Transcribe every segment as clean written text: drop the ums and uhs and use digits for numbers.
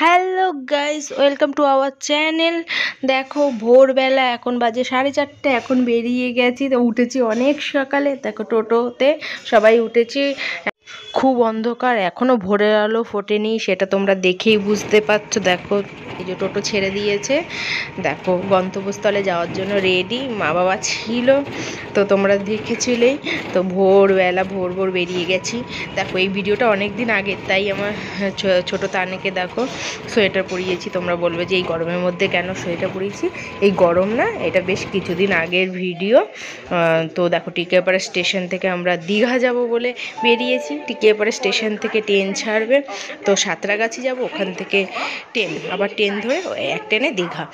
Hello guys, welcome to our channel. দেখো ভোরবেলা এখন বাজে 4:30, এখন বেরিয়ে গেছি। তো উঠেছি অনেক সকালে, দেখো টোটোতে সবাই উঠেছি। খুব অন্ধকার, এখনো ভোরের আলো ফোটেনি, সেটা তোমরা দেখেই বুঝতে পারছো। দেখো এই যে টোটো ছেড়ে দিয়েছে, দেখো গন্তব্যস্থলে যাওয়ার জন্য রেডি। মা বাবা ছিল তো তোমরা দেখেছিলেই। তো ভোরবেলা ভোর ভোর বেরিয়ে গেছি। দেখো এই ভিডিওটা অনেক দিন আগের, তাই আমার ছোটো তানেকে দেখো সোয়েটার পরিয়েছি। তোমরা বলবে যে এই গরমের মধ্যে কেন সোয়েটার পরিয়েছি। এই গরম না, এটা বেশ কিছুদিন আগের ভিডিও। তো দেখো টিকিয়াপাড়া স্টেশন থেকে আমরা দীঘা যাব বলে বেরিয়েছি। টিকিয়াপাড়া স্টেশন থেকে ট্রেন ছাড়বে, তো সাঁতরাগাছি যাব, ওখান থেকে ট্রেন, আবার ট্রেন ধরে এক ট্রেনে দীঘা।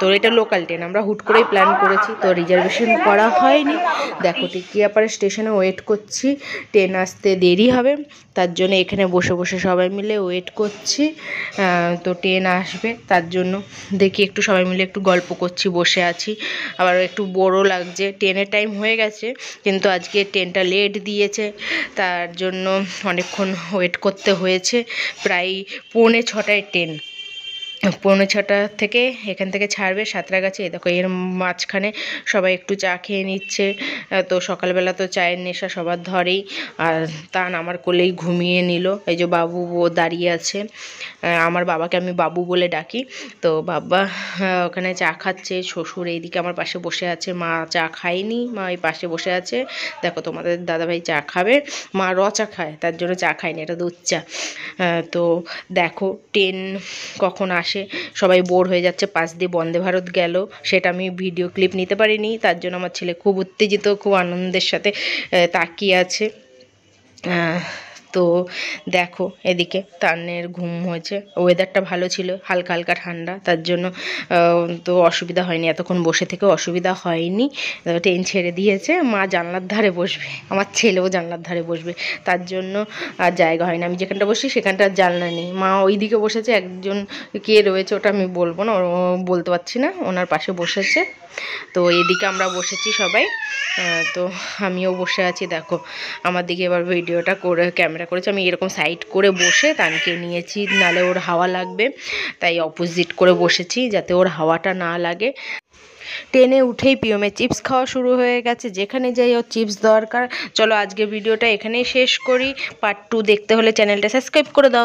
তো এটা লোকাল ট্রেন, আমরা হুট করেই প্ল্যান করেছি, তো রিজার্ভেশন করা হয়নি। দেখো টিকিয়াপাড়া স্টেশনে ওয়েট করছি, ট্রেন আসতে দেরি হবে, তার জন্য এখানে বসে বসে সবাই মিলে ওয়েট করছি। তো ট্রেন আসবে, তার জন্য দেখি একটু সবাই মিলে একটু গল্প করছি, বসে আছি। আবার একটু বোরও লাগছে, ট্রেনের টাইম হয়ে গেছে কিন্তু আজকে ট্রেনটা লেট দিয়েছে, তার জন্য অনেকক্ষণ ওয়েট করতে হয়েছে। প্রায় 6:45 ট্রেন, 6:45 থেকে এখান থেকে ছাড়বে সাঁতরাগাছি। দেখো এর মাঝখানে সবাই একটু চা খেয়ে নিচ্ছে। তো সকালবেলা তো চায়ের নেশা সবার ধরেই। আর তান আমার কোলেই ঘুমিয়ে নিল। এই যে বাবু ও দাঁড়িয়ে আছে, আমার বাবাকে আমি বাবু বলে ডাকি। তো বাবা ওখানে চা খাচ্ছে, শ্বশুর এইদিকে আমার পাশে বসে আছে। মা চা খায়নি, মা এই পাশে বসে আছে। দেখো তোমাদের দাদাভাই চা খাবে, মা চা খায়, তার জন্য চা খায়নি, এটা দুধ চা। তো দেখো ট্রেন কখন আসে, সবাই বোর হয়ে যাচ্ছে। পাশ দিয়ে বন্দে ভারত গেল, সেটা আমি ভিডিও ক্লিপ নিতে পারিনি, তার জন্য আমার ছেলে খুব উত্তেজিত, খুব আনন্দের সাথে তাকিয়ে আছে। তো দেখো এদিকে তানের ঘুম হয়েছে, ওয়েদারটা ভালো ছিল, হালকা হালকা ঠান্ডা, তার জন্য তো অসুবিধা হয়নি, এতক্ষণ বসে থেকেও অসুবিধা হয়নি। ট্রেন ছেড়ে দিয়েছে, মা জানলার ধারে বসবে, আমার ছেলেও জানলার ধারে বসবে, তার জন্য আর জায়গা হয় না। আমি যেখানটা বসি সেখানটা জানলা নেই, মা ওই দিকে বসেছে, একজন কে রয়েছে ওটা আমি বলবো না, বলতে পারছি না, ওনার পাশে বসেছে। তো এদিকে আমরা বসেছি সবাই, তো আমিও বসে আছি। দেখো আমার দিকে এবার ভিডিওটা করে ক্যামেরা করেছি, আমি এরকম সাইড করে বসে তানকে নিয়েছি, নালে ওর হাওয়া লাগবে, তাই অপোজিট করে বসেছি যাতে ওর হাওয়াটা না লাগে। ট্রেনে উঠেই পিওমে চিপস খাওয়া শুরু হয়ে গেছে, যেখানে যাই ওর চিপস দরকার। চলো আজকের ভিডিওটা এখানেই শেষ করি, পার্ট 2 দেখতে হলে চ্যানেলটা সাবস্ক্রাইব করে দাও।